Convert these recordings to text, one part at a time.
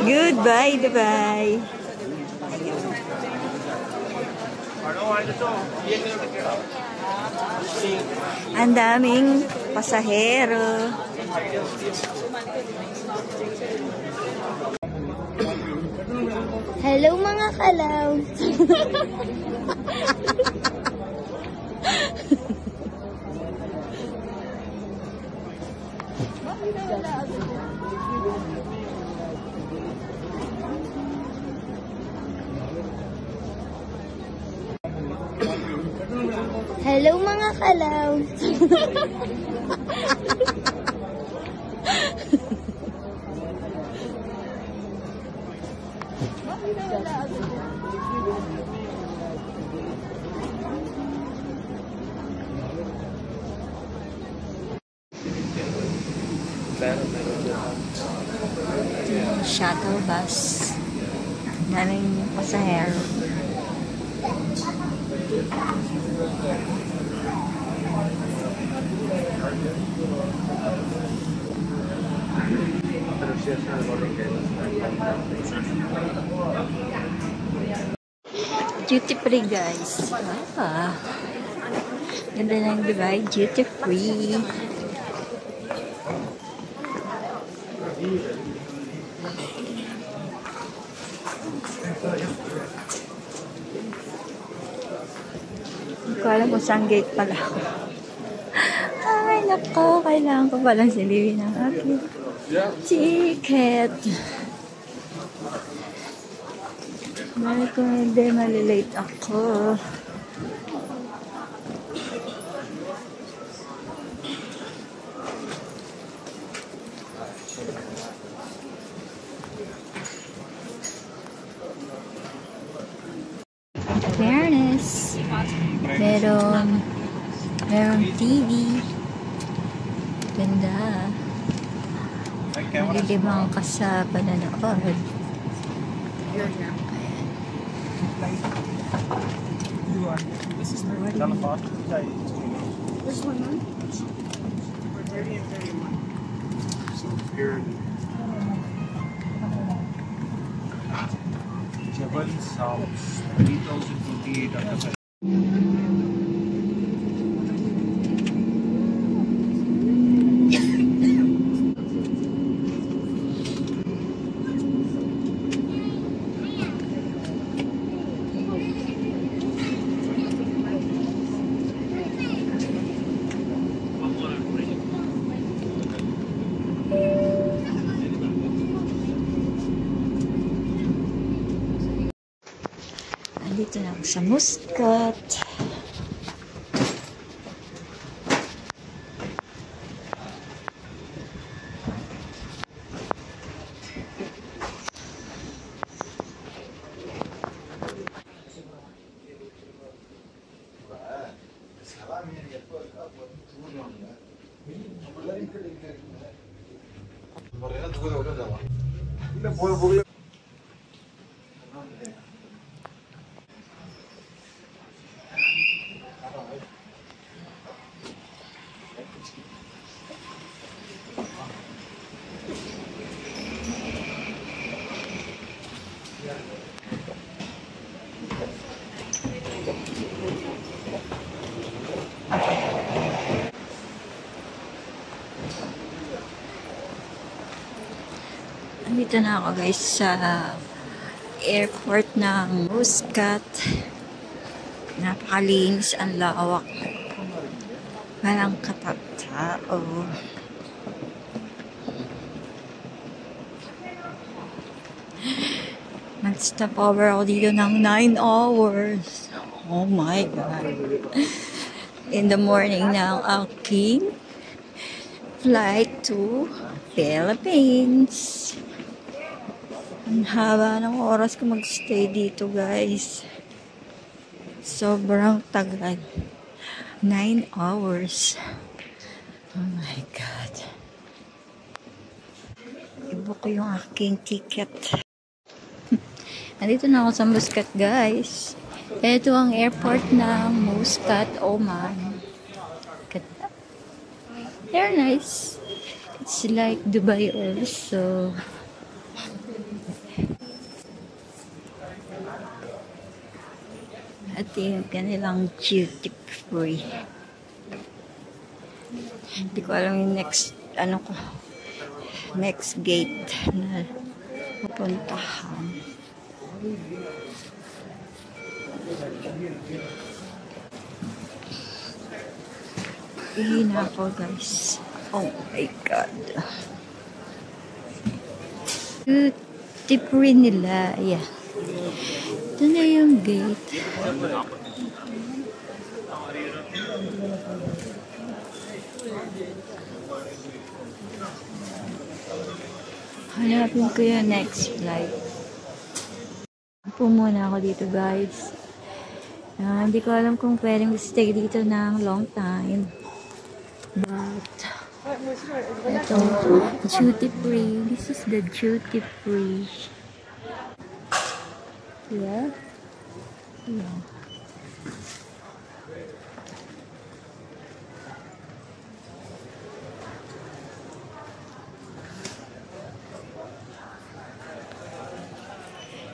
Goodbye, Dubai. Ang daming pasahero. Hello mga kalaw. Hello mga kalaw. Shuttle bus. Daming pasahero. Duty free, guys. Ganda ng Dubai, duty free. Hindi ko alam kung saan gate pala ako. Ay, nako. Kailangan ko palang silipin ang aking ticket. Dahil kung hindi, malilate ako. Fairness. Meron TV. Ganda. Malilibang ka sa pananood. This is the This one, man? For 30 and 31. So here. Jebel's house, 3,028 under. Dito na ako sa Muscat. Dito na ako guys sa airport ng Muscat. Napakalinis, ang lawak. Walang katao. Nag-stop over ako dito ng 9 hours. Oh my God. In the morning ng aking flight to Philippines. Ang haba ng oras ko mag-stay dito, guys. Sobrang tagal. 9 hours. Oh my God. I-book ko yung aking ticket. Nandito na ako sa Muscat, guys. Ito ang airport ng Muscat, Oman. Ganda. They're nice. It's like Dubai also. At yung kanilang duty free. Hindi ko alam yung next, next gate na pupuntahan. Ihina ako, guys. Oh my God. Duty free nila. Ayan. Ito na yung gate. Hanapin ko yung next flight. Upo muna ako dito, guys. Hindi ko alam kung pwedeng stay dito ng long time. But, ito, duty free. This is the duty free. Yeah. Yeah.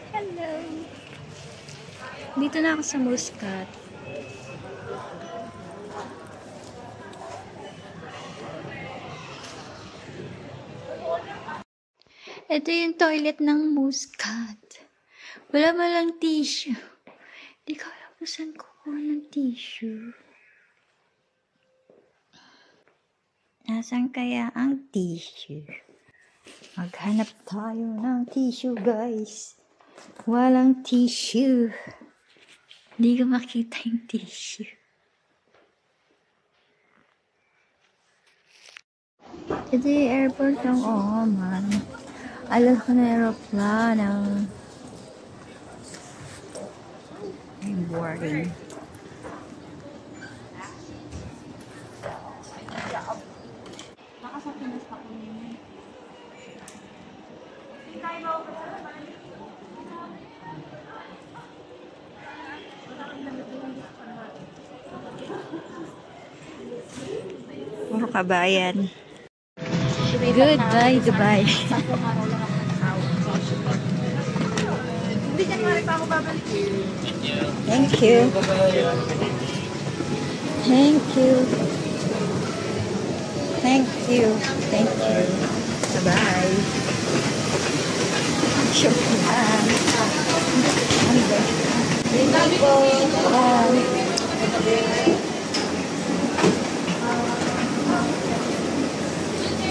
Hello. Dito na ako sa Muscat. Ito yung toilet ng Muscat. Wala man lang tissue. Hindi ko alam kung saan kukuha ng tissue. Nasaan kaya ang tissue? Maghanap tayo ng tissue, guys. Walang tissue. Hindi ko makita yung tissue. Ito yung airport ng Oman. Alam ko na aeroplano. I'm boarding. Puro kabayan. Goodbye, Dubai. Thank you. Thank you. Thank you. Thank you. Bye-bye. Syukran. Thank you.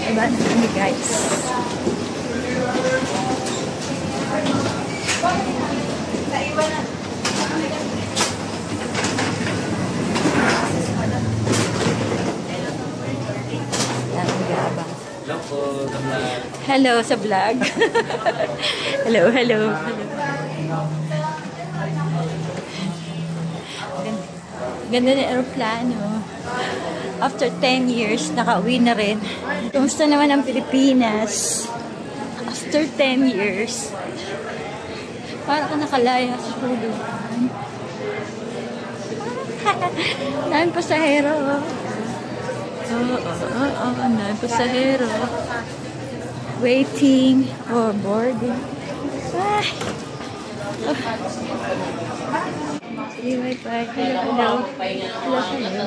Iba na kami, guys. Hello sa vlog. Hello, hello. Ganda ng aeroplano. After 10 years, nakauwi na rin. Kumusta naman ang Pilipinas? After 10 years. Parang ka nakalaya sa hulugan. Daming pasahero. Daming pasahero. Waiting for boarding. Ay! Sige, bye-bye. Hello. Hello, hello.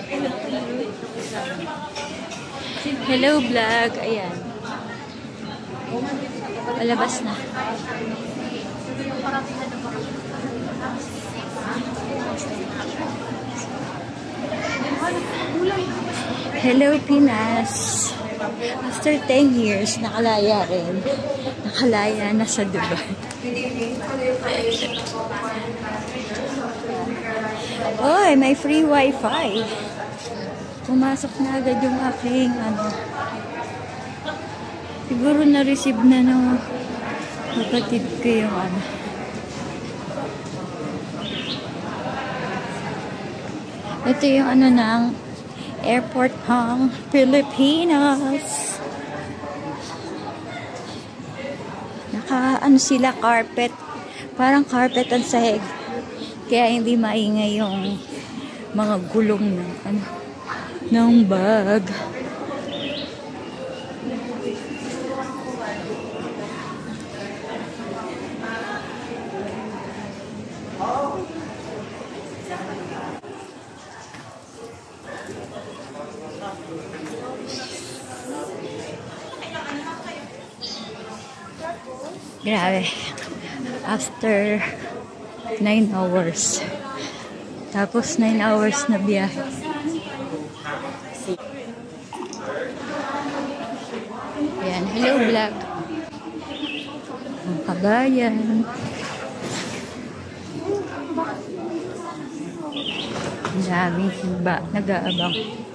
Hello, vlog. Ayan. Palabas na. Hello, Pinas. After 10 years, nakalaya rin. Nakalaya na sa Dubai. Oy, may free wifi. Pumasok na agad yung aking siguro na-receive na ng kapatid ko yung ito yung ng airport ng Pilipinas. Naka sila carpet. Parang carpet ang sahig. Kaya hindi maingay yung mga gulong ng bag. Grabe. After 9 hours. Tapos 9 hours na biyahe. Ayan, hello vlog. Ang kabayan. Ang daming iba nag-aabang.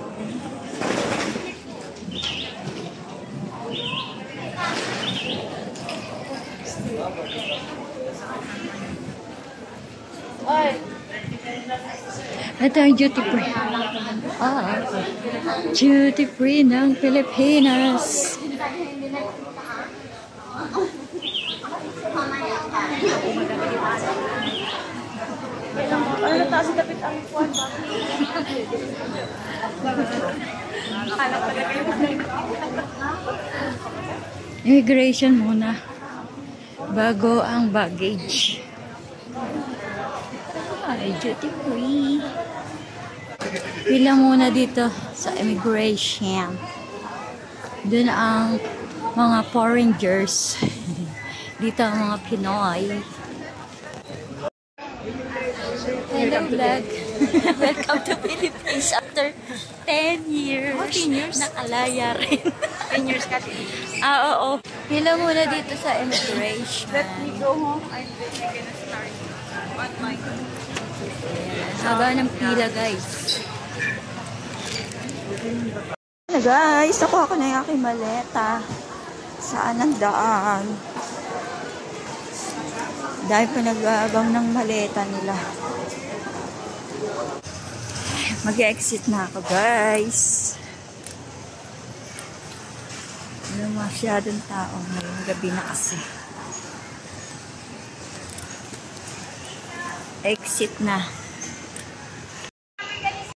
Ito ang duty free. Duty free ng Pilipinas. Ano na taas dapat ang kuwan ba? Immigration muna. Bago ang baggage. Ay, duty free. Pila muna dito sa immigration. Doon ang mga foreigners. Dito ang mga Pinoy. Hello vlog. Welcome to Philippines after 10 years. 10 years? Nakalaya rin. 10 years ka din. Oo. Pila muna dito sa immigration. Let me go home. I'm gonna start on my Haba ng pila, guys. Guys, nakuha ko na yung aking maleta. Saan ang daan? Dahil pa nag-aabang ng maleta nila. Mag-exit na ako, guys. Wala masyadong tao. Ngayong gabi na kasi. Exit na.